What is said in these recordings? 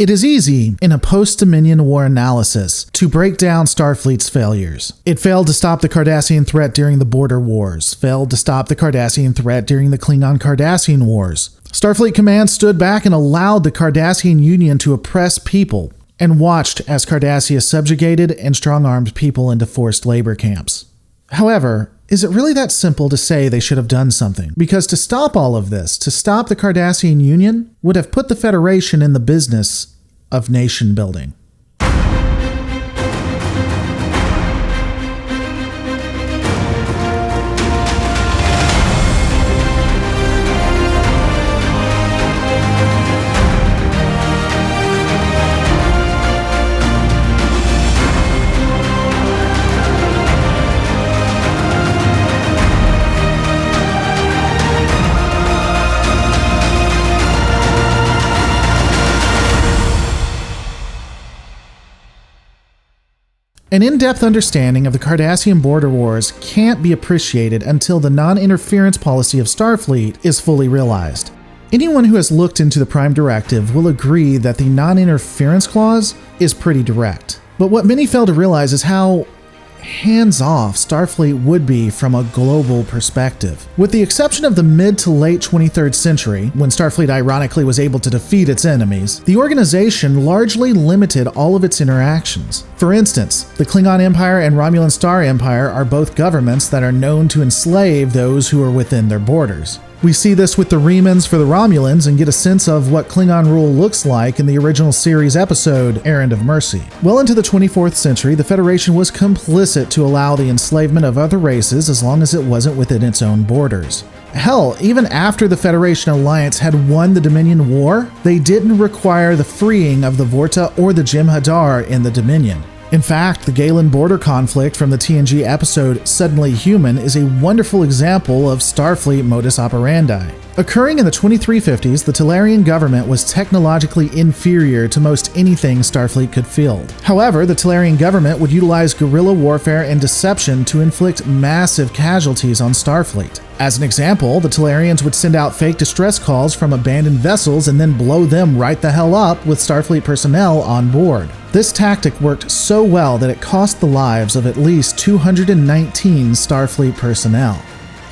It is easy, in a post-Dominion War analysis, to break down Starfleet's failures. It failed to stop the Cardassian threat during the Border Wars, failed to stop the Cardassian threat during the Klingon-Cardassian Wars. Starfleet Command stood back and allowed the Cardassian Union to oppress people, and watched as Cardassia subjugated and strong-armed people into forced labor camps. However, is it really that simple to say they should have done something? Because to stop all of this, to stop the Cardassian Union, would have put the Federation in the business of nation building. An in-depth understanding of the Cardassian border wars can't be appreciated until the non-interference policy of Starfleet is fully realized. Anyone who has looked into the Prime Directive will agree that the non-interference clause is pretty direct. But what many fail to realize is how hands-off Starfleet would be from a global perspective. With the exception of the mid to late 23rd century, when Starfleet ironically was able to defeat its enemies, the organization largely limited all of its interactions. For instance, the Klingon Empire and Romulan Star Empire are both governments that are known to enslave those who are within their borders. We see this with the Remans for the Romulans and get a sense of what Klingon rule looks like in the original series episode, Errand of Mercy. Well into the 24th century, the Federation was complicit to allow the enslavement of other races as long as it wasn't within its own borders. Hell, even after the Federation Alliance had won the Dominion War, they didn't require the freeing of the Vorta or the Jem'Hadar in the Dominion. In fact, the Galen border conflict from the TNG episode Suddenly Human is a wonderful example of Starfleet modus operandi. Occurring in the 2350s, the Talarian government was technologically inferior to most anything Starfleet could field. However, the Talarian government would utilize guerrilla warfare and deception to inflict massive casualties on Starfleet. As an example, the Talarians would send out fake distress calls from abandoned vessels and then blow them right the hell up with Starfleet personnel on board. This tactic worked so well that it cost the lives of at least 219 Starfleet personnel.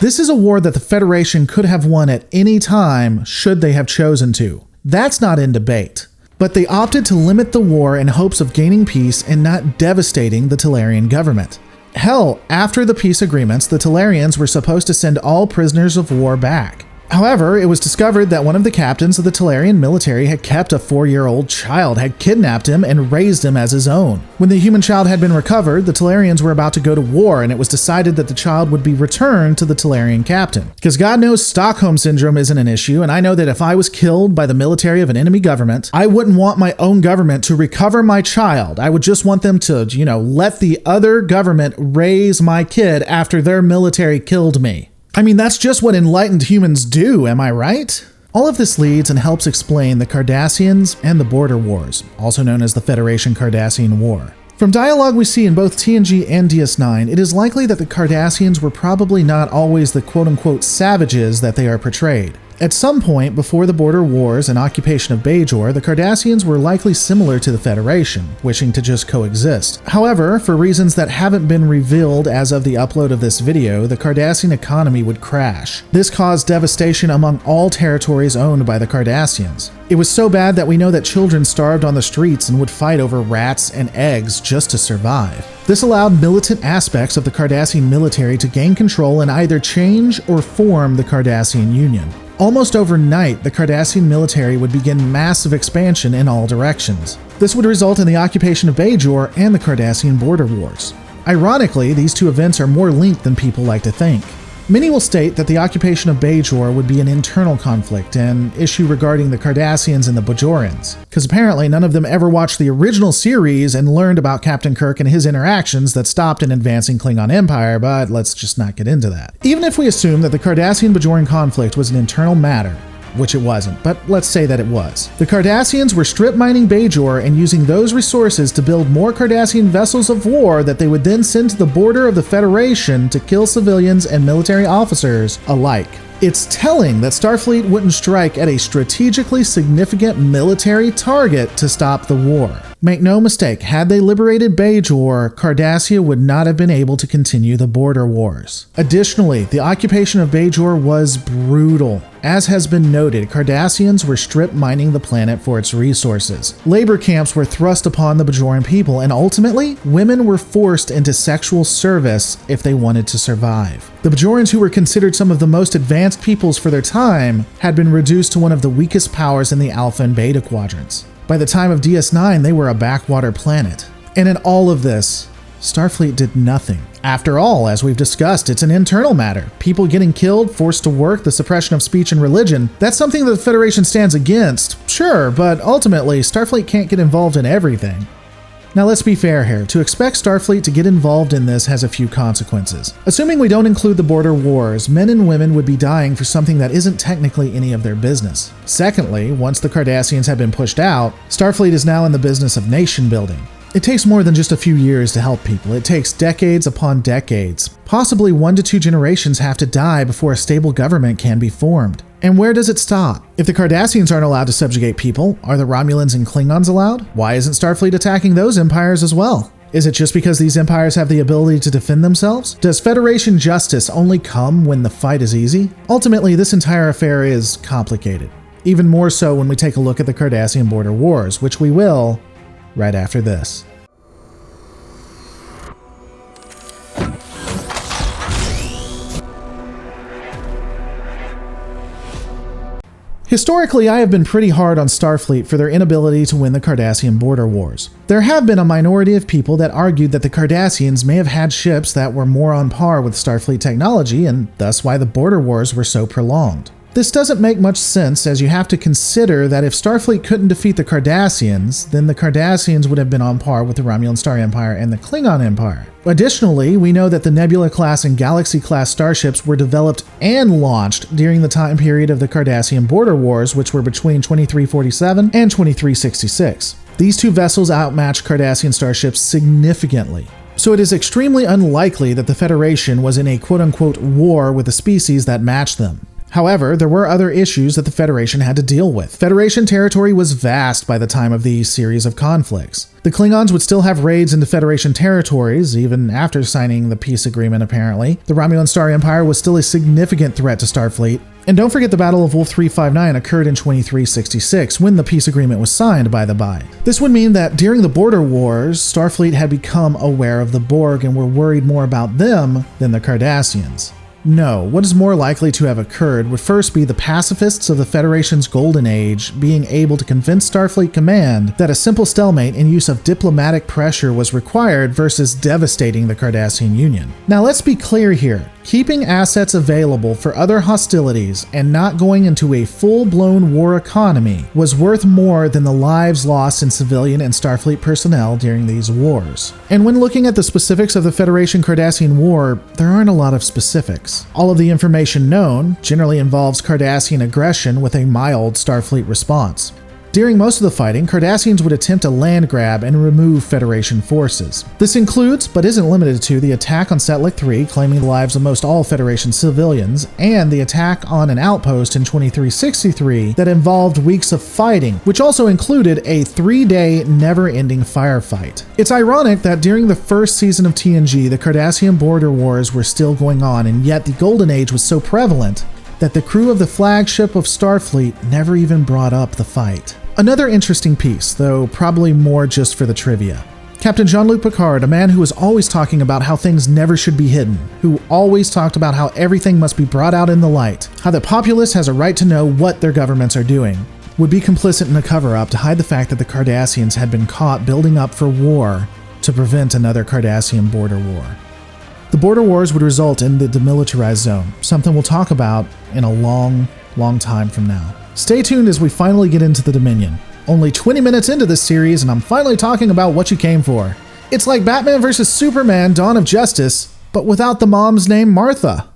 This is a war that the Federation could have won at any time should they have chosen to. That's not in debate. But they opted to limit the war in hopes of gaining peace and not devastating the Talarian government. Hell, after the peace agreements, the Talarians were supposed to send all prisoners of war back. However, it was discovered that one of the captains of the Talarian military had kept a 4-year-old child, had kidnapped him and raised him as his own. When the human child had been recovered, the Talarians were about to go to war, and it was decided that the child would be returned to the Talarian captain. Because God knows Stockholm Syndrome isn't an issue, and I know that if I was killed by the military of an enemy government, I wouldn't want my own government to recover my child. I would just want them to, let the other government raise my kid after their military killed me. I mean, that's just what enlightened humans do, am I right? All of this leads and helps explain the Cardassians and the Border Wars, also known as the Federation-Cardassian War. From dialogue we see in both TNG and DS9, it is likely that the Cardassians were probably not always the quote-unquote savages that they are portrayed. At some point before the Border Wars and occupation of Bajor, the Cardassians were likely similar to the Federation, wishing to just coexist. However, for reasons that haven't been revealed as of the upload of this video, the Cardassian economy would crash. This caused devastation among all territories owned by the Cardassians. It was so bad that we know that children starved on the streets and would fight over rats and eggs just to survive. This allowed militant aspects of the Cardassian military to gain control and either change or form the Cardassian Union. Almost overnight, the Cardassian military would begin massive expansion in all directions. This would result in the occupation of Bajor and the Cardassian border wars. Ironically, these two events are more linked than people like to think. Many will state that the occupation of Bajor would be an internal conflict, an issue regarding the Cardassians and the Bajorans, because apparently none of them ever watched the original series and learned about Captain Kirk and his interactions that stopped an advancing Klingon Empire, but let's just not get into that. Even if we assume that the Cardassian-Bajoran conflict was an internal matter, which it wasn't, but let's say that it was. The Cardassians were strip mining Bajor and using those resources to build more Cardassian vessels of war that they would then send to the border of the Federation to kill civilians and military officers alike. It's telling that Starfleet wouldn't strike at a strategically significant military target to stop the war. Make no mistake, had they liberated Bajor, Cardassia would not have been able to continue the border wars. Additionally, the occupation of Bajor was brutal. As has been noted, Cardassians were strip mining the planet for its resources. Labor camps were thrust upon the Bajoran people, and ultimately, women were forced into sexual service if they wanted to survive. The Bajorans, who were considered some of the most advanced peoples for their time, had been reduced to one of the weakest powers in the Alpha and Beta quadrants. By the time of DS9, they were a backwater planet. And in all of this, Starfleet did nothing. After all, as we've discussed, it's an internal matter. People getting killed, forced to work, the suppression of speech and religion, that's something that the Federation stands against, sure, but ultimately, Starfleet can't get involved in everything. Now let's be fair here. To expect Starfleet to get involved in this has a few consequences. Assuming we don't include the border wars, men and women would be dying for something that isn't technically any of their business. Secondly, once the Cardassians have been pushed out, Starfleet is now in the business of nation building. It takes more than just a few years to help people. It takes decades upon decades. Possibly 1 to 2 generations have to die before a stable government can be formed. And where does it stop? If the Cardassians aren't allowed to subjugate people, are the Romulans and Klingons allowed? Why isn't Starfleet attacking those empires as well? Is it just because these empires have the ability to defend themselves? Does Federation justice only come when the fight is easy? Ultimately, this entire affair is complicated. Even more so when we take a look at the Cardassian border wars, which we will right after this. Historically, I have been pretty hard on Starfleet for their inability to win the Cardassian border wars. There have been a minority of people that argued that the Cardassians may have had ships that were more on par with Starfleet technology, and thus why the border wars were so prolonged. This doesn't make much sense, as you have to consider that if Starfleet couldn't defeat the Cardassians, then the Cardassians would have been on par with the Romulan Star Empire and the Klingon Empire. Additionally, we know that the Nebula-class and Galaxy-class starships were developed and launched during the time period of the Cardassian border wars, which were between 2347 and 2366. These two vessels outmatched Cardassian starships significantly. So it is extremely unlikely that the Federation was in a quote-unquote war with the species that matched them. However, there were other issues that the Federation had to deal with. Federation territory was vast by the time of these series of conflicts. The Klingons would still have raids into Federation territories, even after signing the peace agreement apparently. The Romulan Star Empire was still a significant threat to Starfleet. And don't forget the Battle of Wolf 359 occurred in 2366, when the peace agreement was signed, by the by. This would mean that during the border wars, Starfleet had become aware of the Borg and were worried more about them than the Cardassians. No, what is more likely to have occurred would first be the pacifists of the Federation's golden age being able to convince Starfleet Command that a simple stalemate and use of diplomatic pressure was required versus devastating the Cardassian Union. Now let's be clear here. Keeping assets available for other hostilities and not going into a full-blown war economy was worth more than the lives lost in civilian and Starfleet personnel during these wars. And when looking at the specifics of the Federation-Cardassian War, there aren't a lot of specifics. All of the information known generally involves Cardassian aggression with a mild Starfleet response. During most of the fighting, Cardassians would attempt a land grab and remove Federation forces. This includes, but isn't limited to, the attack on Setlik 3, claiming the lives of most all Federation civilians, and the attack on an outpost in 2363 that involved weeks of fighting, which also included a 3-day, never-ending firefight. It's ironic that during the first season of TNG, the Cardassian border wars were still going on, and yet the Golden Age was so prevalent that the crew of the flagship of Starfleet never even brought up the fight. Another interesting piece, though probably more just for the trivia. Captain Jean-Luc Picard, a man who was always talking about how things never should be hidden, who always talked about how everything must be brought out in the light, how the populace has a right to know what their governments are doing, would be complicit in a cover-up to hide the fact that the Cardassians had been caught building up for war to prevent another Cardassian border war. The border wars would result in the demilitarized zone, something we'll talk about in a long time from now. Stay tuned as we finally get into the Dominion. Only 20 minutes into this series and I'm finally talking about what you came for. It's like Batman vs. Superman: Dawn of Justice, but without the mom's name Martha.